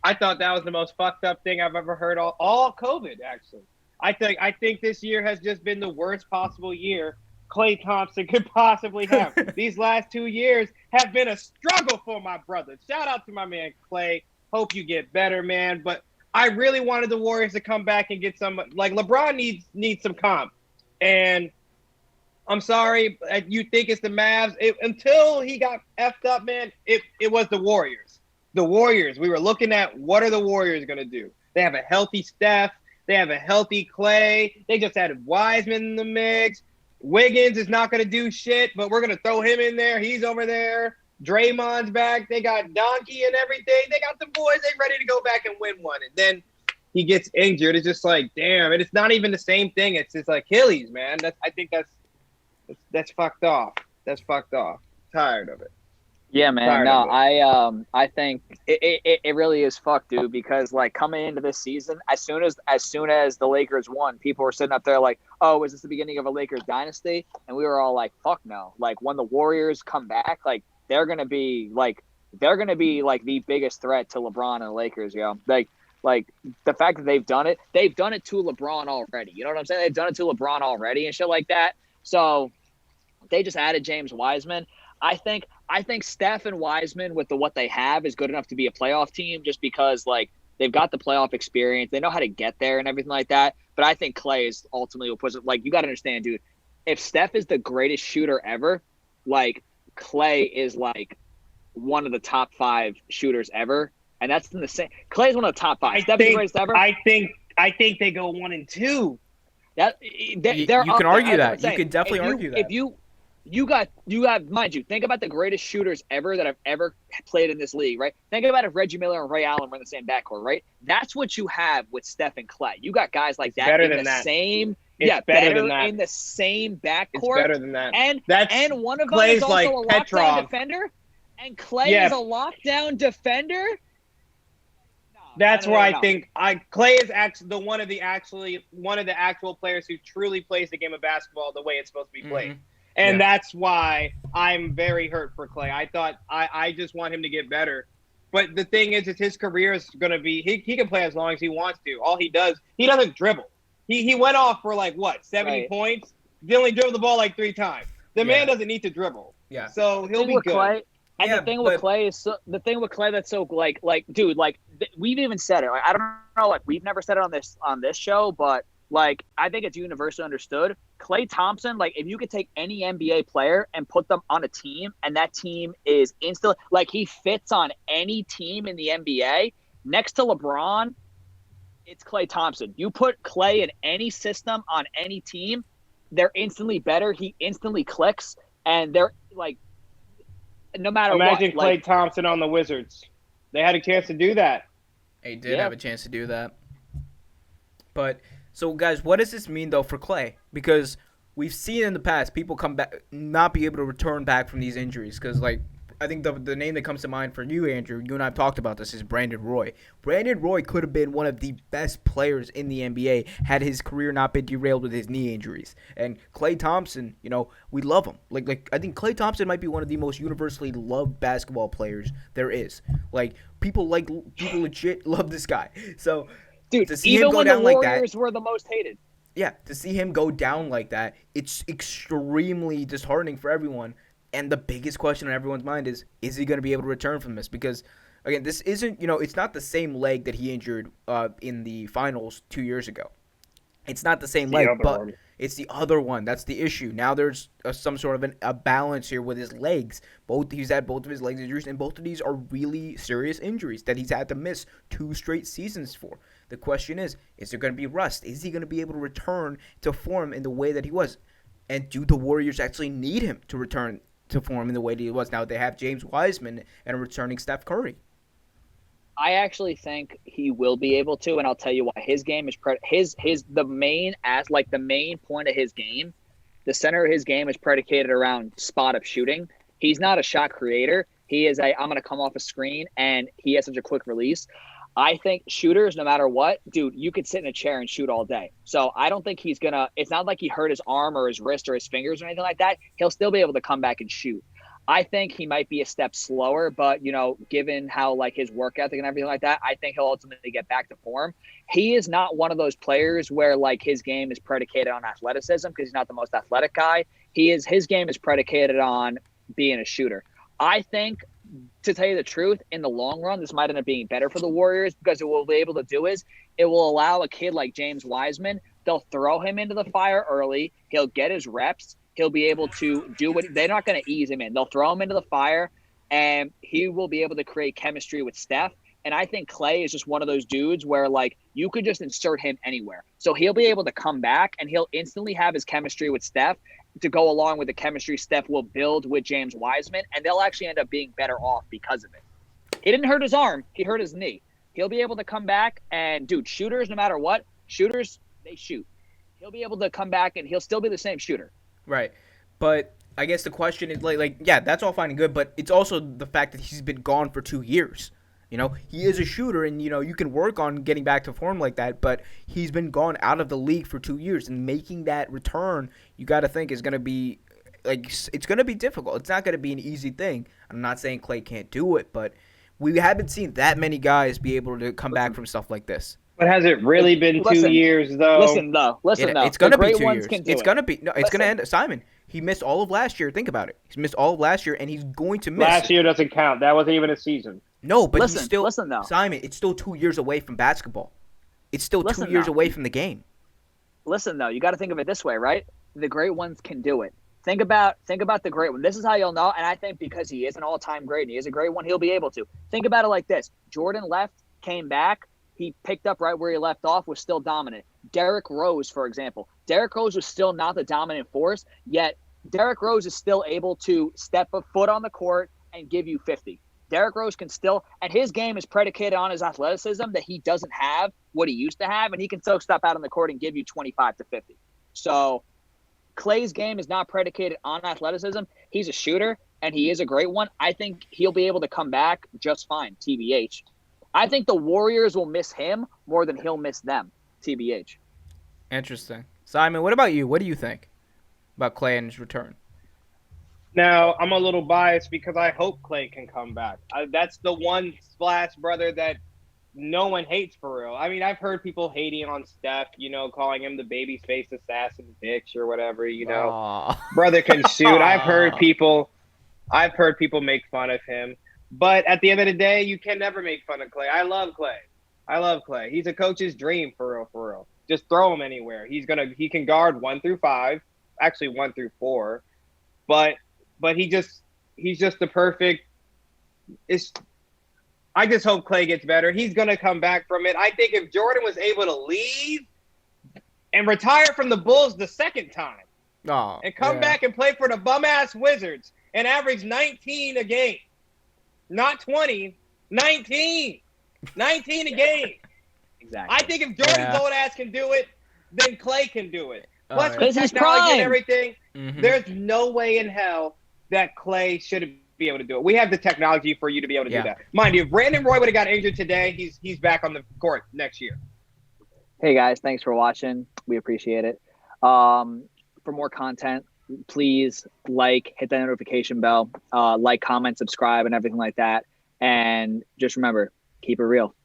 I thought that was the most fucked up thing I've ever heard all COVID, actually. I think this year has just been the worst possible year Klay Thompson could possibly have. These last 2 years have been a struggle for my brother. Shout out to my man Klay. Hope you get better, man. But I really wanted the Warriors to come back and get some, like, LeBron needs some comp. And I'm sorry, you think it's the Mavs. Until he got effed up, man, it was the Warriors. The Warriors. We were looking at, what are the Warriors going to do? They have a healthy Steph. They have a healthy Klay. They just added Wiseman in the mix. Wiggins is not going to do shit, but we're going to throw him in there. He's over there. Draymond's back. They got Donkey and everything. They got the boys. They ready to go back and win one. And then he gets injured. It's just like, damn. And it's not even the same thing. It's just Achilles, man. I think that's fucked off. That's fucked off. Tired of it. Yeah, man. No, I think it really is fucked, dude. Because like coming into this season, as soon as the Lakers won, people were sitting up there like, "Oh, is this the beginning of a Lakers dynasty?" And we were all like, "Fuck no!" Like when the Warriors come back, like they're gonna be like the biggest threat to LeBron and the Lakers, yo. Like the fact that they've done it to LeBron already. You know what I'm saying? They've done it to LeBron already and shit like that. So they just added James Wiseman. I think Steph and Wiseman with what they have is good enough to be a playoff team just because like they've got the playoff experience. They know how to get there and everything like that. But I think Klay is ultimately what puts it. Like you got to understand, dude, if Steph is the greatest shooter ever, like Klay is like one of the top 5 shooters ever. And that's in the same. Klay's one of the top 5. Steph's the greatest ever. I think they go 1 and 2. That you can argue that. You could definitely argue that. If you got, mind you, think about the greatest shooters ever that have ever played in this league, right? Think about if Reggie Miller and Ray Allen were in the same backcourt, right? That's what you have with Steph and Klay. You got guys like that in the same, better in the same backcourt. It's better than that. And one of them is also a lockdown defender, and Klay is a lockdown defender. That's where I think Klay is actually one of the actual players who truly plays the game of basketball the way it's supposed to be played. Mm-hmm. And that's why I'm very hurt for Klay. I thought I just want him to get better. But the thing is his career is going to be he can play as long as he wants to. All he doesn't dribble. He went off for 70 points. He only dribbled the ball 3 times. The man doesn't need to dribble. Yeah. So he'll be good. Klay, and the thing with Klay that's so dude, we've even said it. Like I don't know, we've never said it on this show, but I think it's universally understood. Klay Thompson, if you could take any NBA player and put them on a team, and that team is instantly he fits on any team in the NBA. Next to LeBron, it's Klay Thompson. You put Klay in any system on any team, they're instantly better. He instantly clicks, and they're no matter what. Imagine Klay Thompson on the Wizards. They had a chance to do that. They did have a chance to do that. But so, guys, what does this mean though for Klay? Because we've seen in the past people come back, not be able to return back from these injuries. Because I think the name that comes to mind for you, Andrew, you and I have talked about this, is Brandon Roy. Brandon Roy could have been one of the best players in the NBA had his career not been derailed with his knee injuries. And Klay Thompson, we love him. I think Klay Thompson might be one of the most universally loved basketball players there is. People legit love this guy. So, dude, to see him go down like that, even when the Warriors were the most hated. Yeah, to see him go down like that, it's extremely disheartening for everyone. And the biggest question on everyone's mind is he going to be able to return from this? Because, again, this isn't, it's not the same leg that he injured in the finals 2 years ago. It's not the same leg, but it's the other one. That's the issue. Now there's some sort of a balance here with his legs. He's had both of his legs injuries, and both of these are really serious injuries that he's had to miss 2 straight seasons for. The question is there going to be rust? Is he going to be able to return to form in the way that he was? And do the Warriors actually need him to return to form in the way that he was? Now they have James Wiseman and a returning Steph Curry. I actually think he will be able to, and I'll tell you why. His game is the main point of his game. The center of his game is predicated around spot up shooting. He's not a shot creator. He is I'm going to come off a screen, and he has such a quick release. I think shooters, no matter what, dude, you could sit in a chair and shoot all day. So I don't think it's not like he hurt his arm or his wrist or his fingers or anything like that. He'll still be able to come back and shoot. I think he might be a step slower, but, given how, like, his work ethic and everything like that, I think he'll ultimately get back to form. He is not one of those players where, like, his game is predicated on athleticism because he's not the most athletic guy. His game is predicated on being a shooter. I think, to tell you the truth, in the long run, this might end up being better for the Warriors because what we'll be able to do is it will allow a kid like James Wiseman, they'll throw him into the fire early. He'll get his reps. He'll be able to do what they're not going to ease him in. They'll throw him into the fire, and he will be able to create chemistry with Steph. And I think Klay is just one of those dudes where, like, you could just insert him anywhere. So he'll be able to come back, and he'll instantly have his chemistry with Steph to go along with the chemistry Steph will build with James Wiseman, and they'll actually end up being better off because of it. He didn't hurt his arm. He hurt his knee. He'll be able to come back, and, dude, shooters, no matter what, shooters, they shoot. He'll be able to come back, and he'll still be the same shooter. Right. But I guess the question is, like, yeah, that's all fine and good, but it's also the fact that he's been gone for 2 years. He is a shooter, and, you can work on getting back to form like that, but he's been gone out of the league for 2 years, and making that return, you got to think, is going to be, like, it's going to be difficult. It's not going to be an easy thing. I'm not saying Klay can't do it, but we haven't seen that many guys be able to come back from stuff like this. But has it really been 2 years, though? Listen, though. It's going to be 2 years. It's going to be. No, it's going to end. Simon, he missed all of last year. Think about it. He's missed all of last year, and he's going to miss. Last year doesn't count. That wasn't even a season. No, but he's still. Listen, though. Simon, it's still 2 years away from basketball. It's still 2 years away from the game. Listen, though. You got to think of it this way, right? The great ones can do it. Think about the great one. This is how you'll know, and I think because he is an all-time great and he is a great one, he'll be able to. Think about it like this. Jordan left, came back. He picked up right where he left off, was still dominant. Derrick Rose, for example. Derrick Rose was still not the dominant force, yet Derrick Rose is still able to step a foot on the court and give you 50. Derrick Rose can still, and his game is predicated on his athleticism that he doesn't have what he used to have, and he can still step out on the court and give you 25 to 50. So Klay's game is not predicated on athleticism. He's a shooter, and he is a great one. I think he'll be able to come back just fine, TBH. I think the Warriors will miss him more than he'll miss them, TBH. Interesting. Simon, what about you? What do you think about Klay and his return? Now, I'm a little biased because I hope Klay can come back. That's the one splash brother that no one hates for real. I mean, I've heard people hating on Steph, calling him the babyface assassin bitch or whatever, Brother can shoot. I've heard people make fun of him. But at the end of the day, you can never make fun of Klay. I love Klay. He's a coach's dream for real. Just throw him anywhere. He can guard 1 through 5, actually 1 through 4. But he's just the perfect. I just hope Klay gets better. He's gonna come back from it. I think if Jordan was able to leave and retire from the Bulls the second time, and come back and play for the bum ass Wizards and average 19 a game. Not 20, 19 a game. Exactly. I think if Jordan's old ass can do it, then Klay can do it. Plus, with his technology prime and everything, there's no way in hell that Klay should be able to do it. We have the technology for you to be able to do that. Mind you, if Brandon Roy would have got injured today, he's back on the court next year. Hey, guys. Thanks for watching. We appreciate it. For more content, please hit that notification bell, comment, subscribe, and everything like that. And just remember, keep it real.